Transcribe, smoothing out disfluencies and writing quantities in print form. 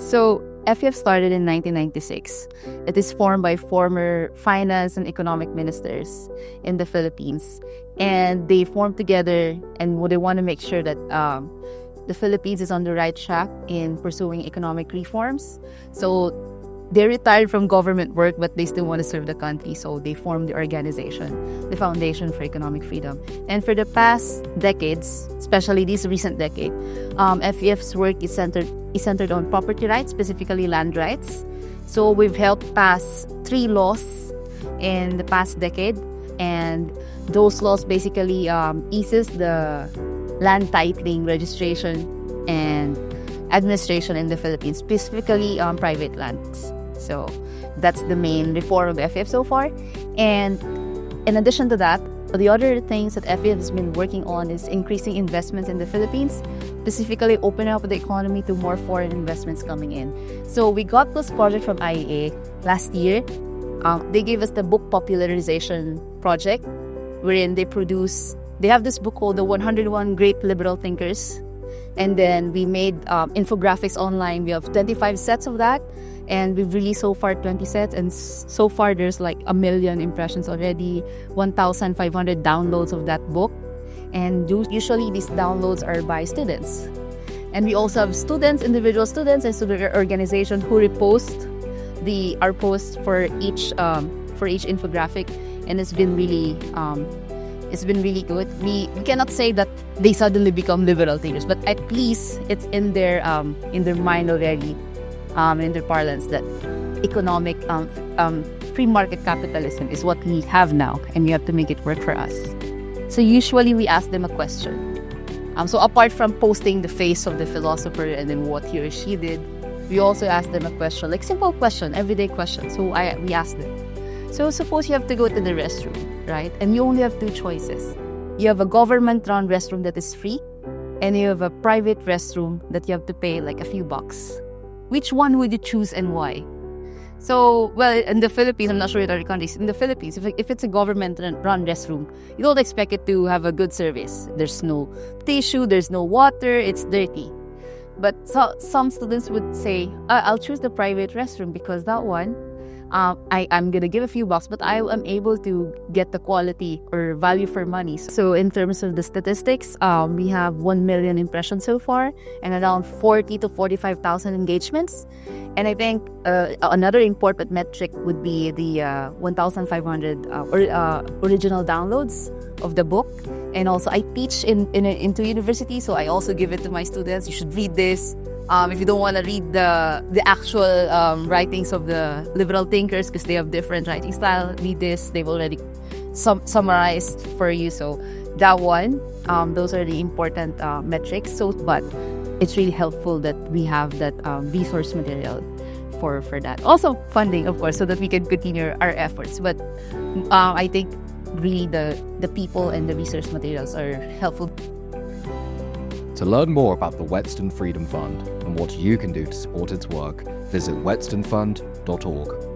So FEF started in 1996. It is formed by former finance and economic ministers in the Philippines. And they formed together and they want to make sure that the Philippines is on the right track in pursuing economic reforms. So they retired from government work, but they still want to serve the country. So they formed the organization, the Foundation for Economic Freedom. And for the past decades, especially this recent decade, FEF's work is centered on property rights, specifically land rights. So we've helped pass 3 laws in the past decade. And those laws basically eases the land titling, registration, and administration in the Philippines, specifically on private lands. So that's the main reform of FEF so far. And in addition to that, the other things that FEF has been working on is increasing investments in the Philippines, specifically opening up the economy to more foreign investments coming in. So we got this project from IEA last year. They gave us the book popularization project, wherein they have this book called The 101 Great Liberal Thinkers. And then we made infographics online. We have 25 sets of that. And we've released so far 20 sets. And so far, there's like 1 million impressions already, 1,500 downloads of that book. And usually these downloads are by students. And we also have students, individual students, and student organizations who repost our posts for each infographic. And it's been really good. We cannot say that they suddenly become liberal thinkers, but at least it's in their mind already, in their parlance, that economic free market capitalism is what we have now, and we have to make it work for us. So usually we ask them a question. So apart from posting the face of the philosopher and then what he or she did, we also ask them a question, like simple question, everyday question. So we ask them. So suppose you have to go to the restroom, right? And you only have 2 choices. You have a government-run restroom that is free, and you have a private restroom that you have to pay like a few bucks. Which one would you choose and why? So, well, in the Philippines, I'm not sure in other countries, in the Philippines, if it's a government-run restroom, you don't expect it to have a good service. There's no tissue, there's no water, it's dirty. But some students would say, I'll choose the private restroom because that one, I'm going to give a few bucks, but I am able to get the quality or value for money. So in terms of the statistics, we have 1 million impressions so far and around 40 to 45,000 engagements. And I think another important metric would be the 1,500 original downloads of the book. And also I teach into university, so I also give it to my students. You should read this. If you don't want to read the actual writings of the liberal thinkers because they have different writing style, read this. They've already summarized for you. So that one, those are the important metrics. But it's really helpful that we have that resource material for that. Also funding, of course, so that we can continue our efforts. But I think really the people and the resource materials are helpful. To learn more about the Whetstone Freedom Fund and what you can do to support its work, visit whetstonefund.org.